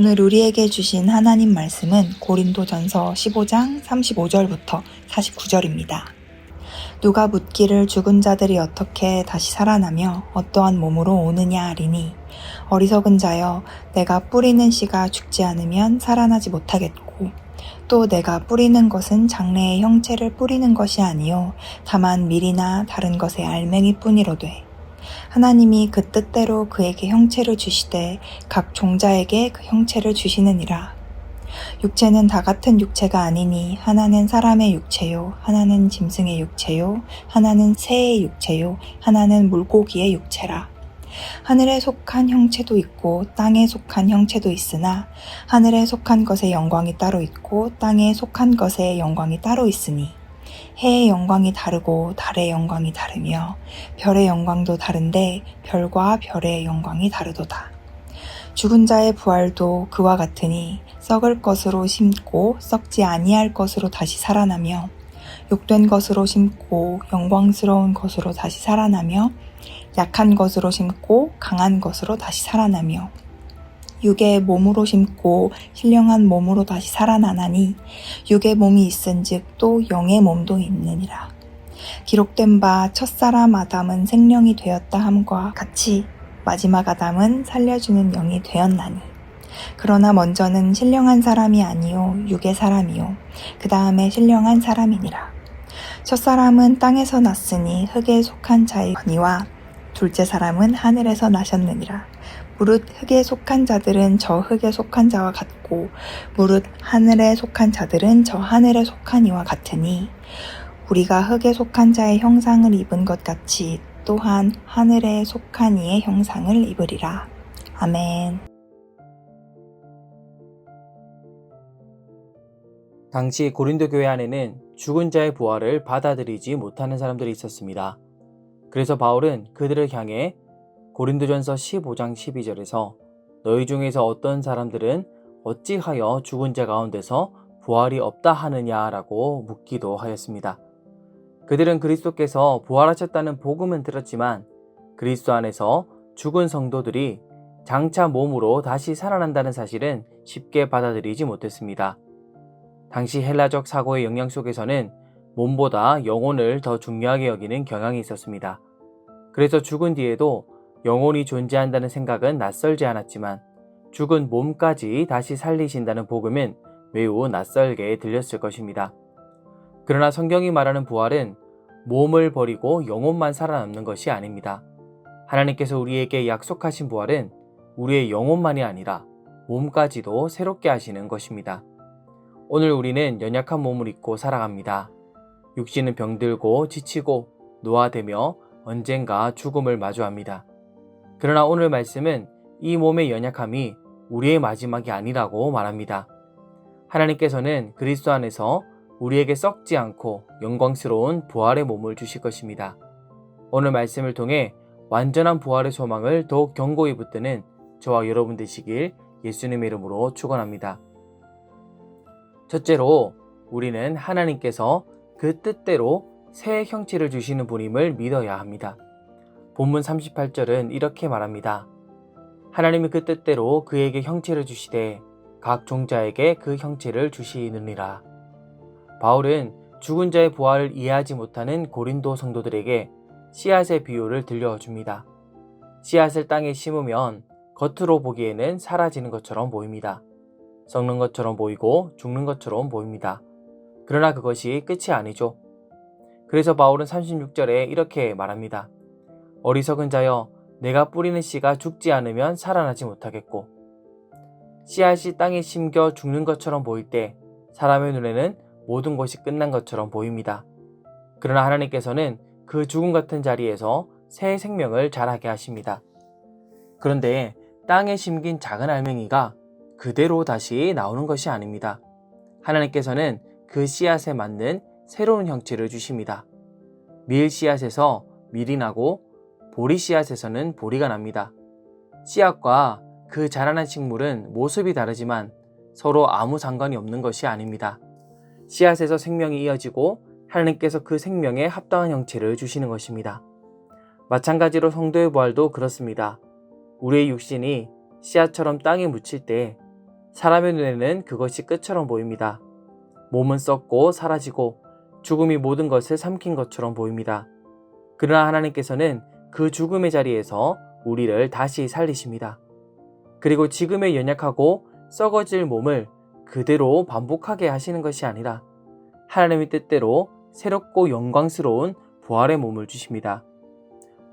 오늘 우리에게 주신 하나님 말씀은 고린도전서 15장 35절부터 49절입니다. 누가 묻기를 죽은 자들이 어떻게 다시 살아나며 어떠한 몸으로 오느냐 하리니 어리석은 자여 내가 뿌리는 씨가 죽지 않으면 살아나지 못하겠고 또 내가 뿌리는 것은 장래의 형체를 뿌리는 것이 아니요 다만 밀이나 다른 것의 알맹이 뿐이로되 하나님이 그 뜻대로 그에게 형체를 주시되 각 종자에게 그 형체를 주시느니라. 육체는 다 같은 육체가 아니니 하나는 사람의 육체요, 하나는 짐승의 육체요, 하나는 새의 육체요, 하나는 물고기의 육체라. 하늘에 속한 형체도 있고 땅에 속한 형체도 있으나 하늘에 속한 것의 영광이 따로 있고 땅에 속한 것의 영광이 따로 있으니 해의 영광이 다르고 달의 영광이 다르며 별의 영광도 다른데 별과 별의 영광이 다르도다. 죽은 자의 부활도 그와 같으니 썩을 것으로 심고 썩지 아니할 것으로 다시 살아나며 욕된 것으로 심고 영광스러운 것으로 다시 살아나며 약한 것으로 심고 강한 것으로 다시 살아나며 육의 몸으로 심고 신령한 몸으로 다시 살아나나니 육의 몸이 있은즉 또 영의 몸도 있느니라. 기록된 바 첫사람 아담은 생령이 되었다 함과 같이 마지막 아담은 살려주는 영이 되었나니 그러나 먼저는 신령한 사람이 아니요 육의 사람이요 그 다음에 신령한 사람이니라. 첫사람은 땅에서 났으니 흙에 속한 자이거니와 둘째 사람은 하늘에서 나셨느니라. 무릇 흙에 속한 자들은 저 흙에 속한 자와 같고 무릇 하늘에 속한 자들은 저 하늘에 속한 이와 같으니 우리가 흙에 속한 자의 형상을 입은 것 같이 또한 하늘에 속한 이의 형상을 입으리라. 아멘. 당시 고린도 교회 안에는 죽은 자의 부활을 받아들이지 못하는 사람들이 있었습니다. 그래서 바울은 그들을 향해 고린도전서 15장 12절에서 너희 중에서 어떤 사람들은 어찌하여 죽은 자 가운데서 부활이 없다 하느냐라고 묻기도 하였습니다. 그들은 그리스도께서 부활하셨다는 복음은 들었지만 그리스도 안에서 죽은 성도들이 장차 몸으로 다시 살아난다는 사실은 쉽게 받아들이지 못했습니다. 당시 헬라적 사고의 영향 속에서는 몸보다 영혼을 더 중요하게 여기는 경향이 있었습니다. 그래서 죽은 뒤에도 영혼이 존재한다는 생각은 낯설지 않았지만 죽은 몸까지 다시 살리신다는 복음은 매우 낯설게 들렸을 것입니다. 그러나 성경이 말하는 부활은 몸을 버리고 영혼만 살아남는 것이 아닙니다. 하나님께서 우리에게 약속하신 부활은 우리의 영혼만이 아니라 몸까지도 새롭게 하시는 것입니다. 오늘 우리는 연약한 몸을 입고 살아갑니다. 육신은 병들고 지치고 노화되며 언젠가 죽음을 마주합니다. 그러나 오늘 말씀은 이 몸의 연약함이 우리의 마지막이 아니라고 말합니다. 하나님께서는 그리스도 안에서 우리에게 썩지 않고 영광스러운 부활의 몸을 주실 것입니다. 오늘 말씀을 통해 완전한 부활의 소망을 더욱 견고히 붙드는 저와 여러분 되시길 예수님의 이름으로 축원합니다. 첫째로 우리는 하나님께서 그 뜻대로 새 형체를 주시는 분임을 믿어야 합니다. 본문 38절은 이렇게 말합니다. 하나님이 그 뜻대로 그에게 형체를 주시되 각 종자에게 그 형체를 주시느니라. 바울은 죽은 자의 부활을 이해하지 못하는 고린도 성도들에게 씨앗의 비유를 들려줍니다. 씨앗을 땅에 심으면 겉으로 보기에는 사라지는 것처럼 보입니다. 썩는 것처럼 보이고 죽는 것처럼 보입니다. 그러나 그것이 끝이 아니죠. 그래서 바울은 36절에 이렇게 말합니다. 어리석은 자여 내가 뿌리는 씨가 죽지 않으면 살아나지 못하겠고 씨앗이 땅에 심겨 죽는 것처럼 보일 때 사람의 눈에는 모든 것이 끝난 것처럼 보입니다. 그러나 하나님께서는 그 죽음 같은 자리에서 새 생명을 자라게 하십니다. 그런데 땅에 심긴 작은 알맹이가 그대로 다시 나오는 것이 아닙니다. 하나님께서는 그 씨앗에 맞는 새로운 형체를 주십니다. 밀 씨앗에서 밀이 나고 보리 씨앗에서는 보리가 납니다. 씨앗과 그 자라난 식물은 모습이 다르지만 서로 아무 상관이 없는 것이 아닙니다. 씨앗에서 생명이 이어지고 하나님께서 그 생명에 합당한 형체를 주시는 것입니다. 마찬가지로 성도의 부활도 그렇습니다. 우리의 육신이 씨앗처럼 땅에 묻힐 때 사람의 눈에는 그것이 끝처럼 보입니다. 몸은 썩고 사라지고 죽음이 모든 것을 삼킨 것처럼 보입니다. 그러나 하나님께서는 그 죽음의 자리에서 우리를 다시 살리십니다. 그리고 지금의 연약하고 썩어질 몸을 그대로 반복하게 하시는 것이 아니라 하나님의 뜻대로 새롭고 영광스러운 부활의 몸을 주십니다.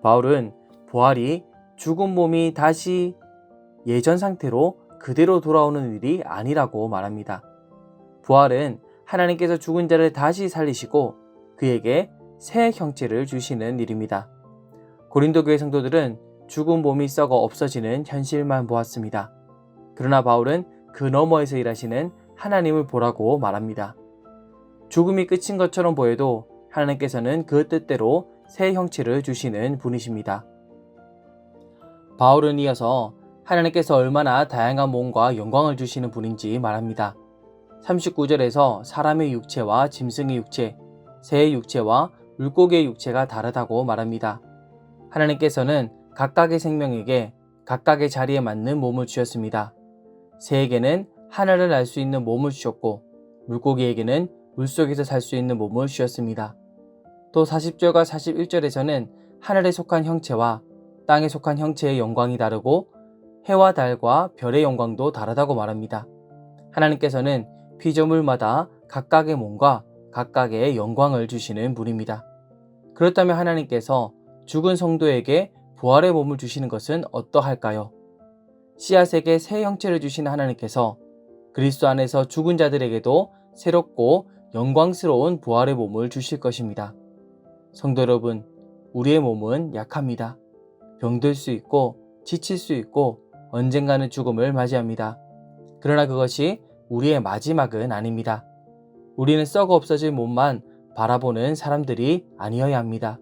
바울은 부활이 죽은 몸이 다시 예전 상태로 그대로 돌아오는 일이 아니라고 말합니다. 부활은 하나님께서 죽은 자를 다시 살리시고 그에게 새 형체를 주시는 일입니다. 고린도 교회 성도들은 죽은 몸이 썩어 없어지는 현실만 보았습니다. 그러나 바울은 그 너머에서 일하시는 하나님을 보라고 말합니다. 죽음이 끝인 것처럼 보여도 하나님께서는 그 뜻대로 새 형체를 주시는 분이십니다. 바울은 이어서 하나님께서 얼마나 다양한 몸과 영광을 주시는 분인지 말합니다. 39절에서 사람의 육체와 짐승의 육체, 새의 육체와 물고기의 육체가 다르다고 말합니다. 하나님께서는 각각의 생명에게 각각의 자리에 맞는 몸을 주셨습니다. 새에게는 하늘을 날 수 있는 몸을 주셨고 물고기에게는 물속에서 살 수 있는 몸을 주셨습니다. 또 40절과 41절에서는 하늘에 속한 형체와 땅에 속한 형체의 영광이 다르고 해와 달과 별의 영광도 다르다고 말합니다. 하나님께서는 피조물마다 각각의 몸과 각각의 영광을 주시는 분입니다. 그렇다면 하나님께서 죽은 성도에게 부활의 몸을 주시는 것은 어떠할까요? 씨앗에게 새 형체를 주시는 하나님께서 그리스도 안에서 죽은 자들에게도 새롭고 영광스러운 부활의 몸을 주실 것입니다. 성도 여러분, 우리의 몸은 약합니다. 병들 수 있고 지칠 수 있고 언젠가는 죽음을 맞이합니다. 그러나 그것이 우리의 마지막은 아닙니다. 우리는 썩어 없어질 몸만 바라보는 사람들이 아니어야 합니다.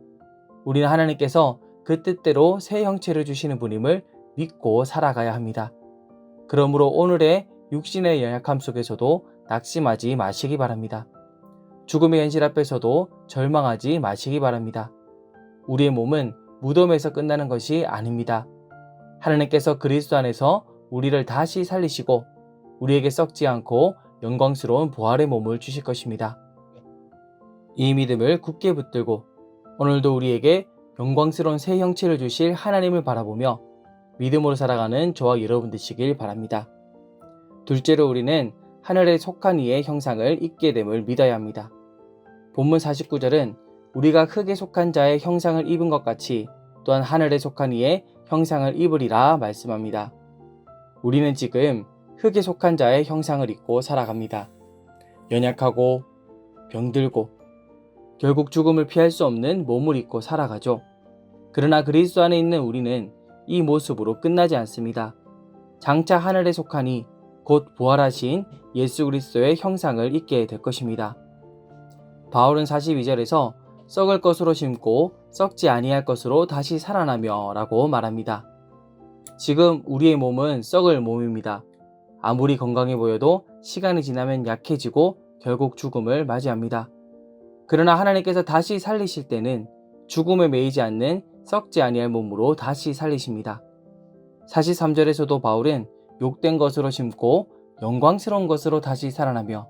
우리는 하나님께서 그 뜻대로 새 형체를 주시는 분임을 믿고 살아가야 합니다. 그러므로 오늘의 육신의 연약함 속에서도 낙심하지 마시기 바랍니다. 죽음의 현실 앞에서도 절망하지 마시기 바랍니다. 우리의 몸은 무덤에서 끝나는 것이 아닙니다. 하나님께서 그리스도 안에서 우리를 다시 살리시고 우리에게 썩지 않고 영광스러운 부활의 몸을 주실 것입니다. 이 믿음을 굳게 붙들고 오늘도 우리에게 영광스러운 새 형체를 주실 하나님을 바라보며 믿음으로 살아가는 저와 여러분 되시길 바랍니다. 둘째로 우리는 하늘에 속한 이의 형상을 입게 됨을 믿어야 합니다. 본문 49절은 우리가 흙에 속한 자의 형상을 입은 것 같이 또한 하늘에 속한 이의 형상을 입으리라 말씀합니다. 우리는 지금 흙에 속한 자의 형상을 입고 살아갑니다. 연약하고 병들고 결국 죽음을 피할 수 없는 몸을 입고 살아가죠. 그러나 그리스도 안에 있는 우리는 이 모습으로 끝나지 않습니다. 장차 하늘에 속한 이 곧 부활하신 예수 그리스도의 형상을 입게 될 것입니다. 바울은 42절에서 썩을 것으로 심고 썩지 아니할 것으로 다시 살아나며 라고 말합니다. 지금 우리의 몸은 썩을 몸입니다. 아무리 건강해 보여도 시간이 지나면 약해지고 결국 죽음을 맞이합니다. 그러나 하나님께서 다시 살리실 때는 죽음에 매이지 않는 썩지 아니할 몸으로 다시 살리십니다. 43절에서도 바울은 욕된 것으로 심고 영광스러운 것으로 다시 살아나며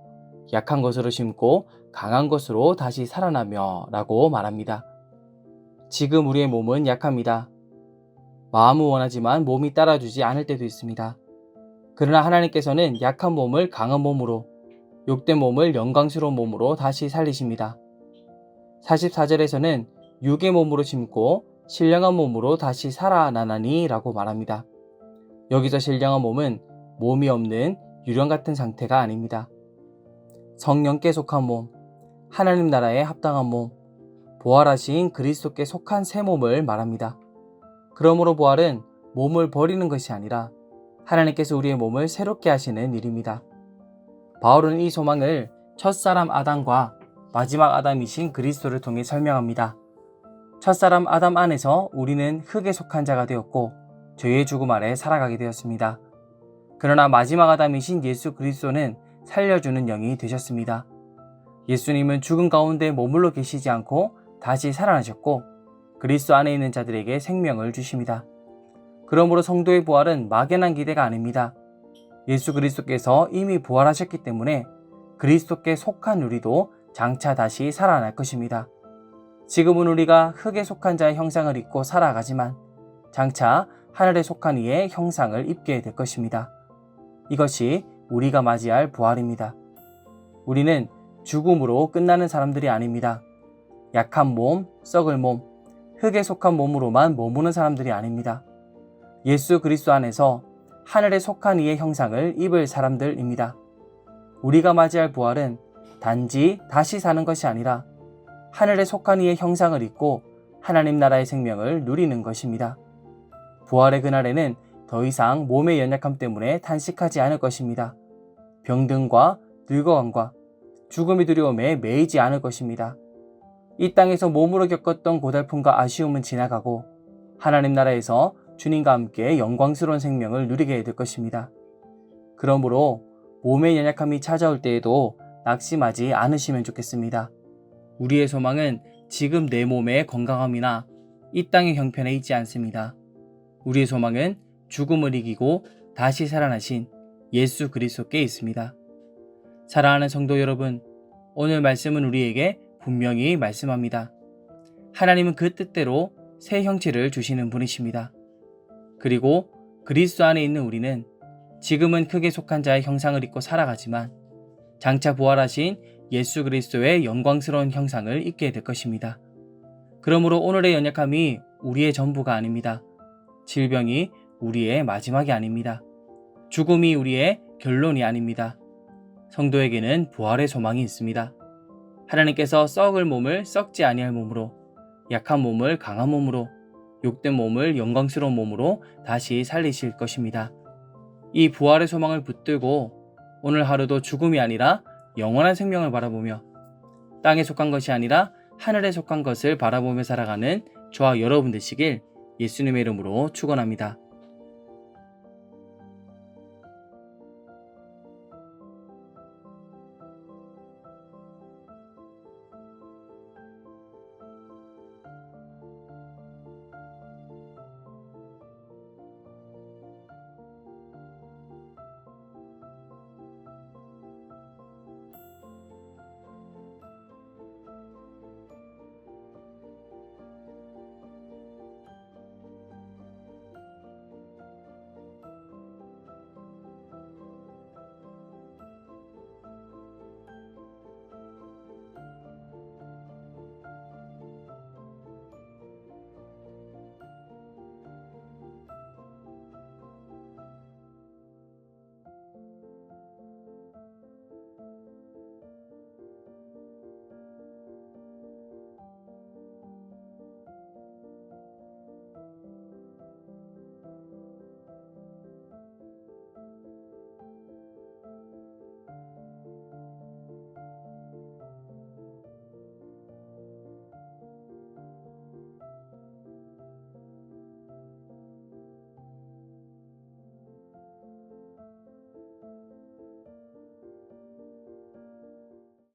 약한 것으로 심고 강한 것으로 다시 살아나며 라고 말합니다. 지금 우리의 몸은 약합니다. 마음은 원하지만 몸이 따라주지 않을 때도 있습니다. 그러나 하나님께서는 약한 몸을 강한 몸으로, 욕된 몸을 영광스러운 몸으로 다시 살리십니다. 44절에서는 육의 몸으로 심고 신령한 몸으로 다시 살아나나니 라고 말합니다. 여기서 신령한 몸은 몸이 없는 유령 같은 상태가 아닙니다. 성령께 속한 몸, 하나님 나라에 합당한 몸, 부활하신 그리스도께 속한 새 몸을 말합니다. 그러므로 부활은 몸을 버리는 것이 아니라 하나님께서 우리의 몸을 새롭게 하시는 일입니다. 바울은 이 소망을 첫사람 아담과 마지막 아담이신 그리스도를 통해 설명합니다. 첫사람 아담 안에서 우리는 흙에 속한 자가 되었고 죄의 죽음 아래 살아가게 되었습니다. 그러나 마지막 아담이신 예수 그리스도는 살려주는 영이 되셨습니다. 예수님은 죽음 가운데 머물러 계시지 않고 다시 살아나셨고 그리스도 안에 있는 자들에게 생명을 주십니다. 그러므로 성도의 부활은 막연한 기대가 아닙니다. 예수 그리스도께서 이미 부활하셨기 때문에 그리스도께 속한 우리도 장차 다시 살아날 것입니다. 지금은 우리가 흙에 속한 자의 형상을 입고 살아가지만 장차 하늘에 속한 이의 형상을 입게 될 것입니다. 이것이 우리가 맞이할 부활입니다. 우리는 죽음으로 끝나는 사람들이 아닙니다. 약한 몸, 썩을 몸, 흙에 속한 몸으로만 머무는 사람들이 아닙니다. 예수 그리스도 안에서 하늘에 속한 이의 형상을 입을 사람들입니다. 우리가 맞이할 부활은 단지 다시 사는 것이 아니라 하늘에 속한 이의 형상을 입고 하나님 나라의 생명을 누리는 것입니다. 부활의 그날에는 더 이상 몸의 연약함 때문에 탄식하지 않을 것입니다. 병든과 늙어감과 죽음의 두려움에 매이지 않을 것입니다. 이 땅에서 몸으로 겪었던 고달픔과 아쉬움은 지나가고 하나님 나라에서 주님과 함께 영광스러운 생명을 누리게 될 것입니다. 그러므로 몸의 연약함이 찾아올 때에도 낙심하지 않으시면 좋겠습니다. 우리의 소망은 지금 내 몸의 건강함이나 이 땅의 형편에 있지 않습니다. 우리의 소망은 죽음을 이기고 다시 살아나신 예수 그리스도께 있습니다. 사랑하는 성도 여러분, 오늘 말씀은 우리에게 분명히 말씀합니다. 하나님은 그 뜻대로 새 형체를 주시는 분이십니다. 그리고 그리스도 안에 있는 우리는 지금은 크게 속한 자의 형상을 입고 살아가지만 장차 부활하신 예수 그리스도의 영광스러운 형상을 입게 될 것입니다. 그러므로 오늘의 연약함이 우리의 전부가 아닙니다. 질병이 우리의 마지막이 아닙니다. 죽음이 우리의 결론이 아닙니다. 성도에게는 부활의 소망이 있습니다. 하나님께서 썩을 몸을 썩지 아니할 몸으로, 약한 몸을 강한 몸으로, 욕된 몸을 영광스러운 몸으로 다시 살리실 것입니다. 이 부활의 소망을 붙들고 오늘 하루도 죽음이 아니라 영원한 생명을 바라보며 땅에 속한 것이 아니라 하늘에 속한 것을 바라보며 살아가는 저와 여러분 되시길 예수님의 이름으로 축원합니다.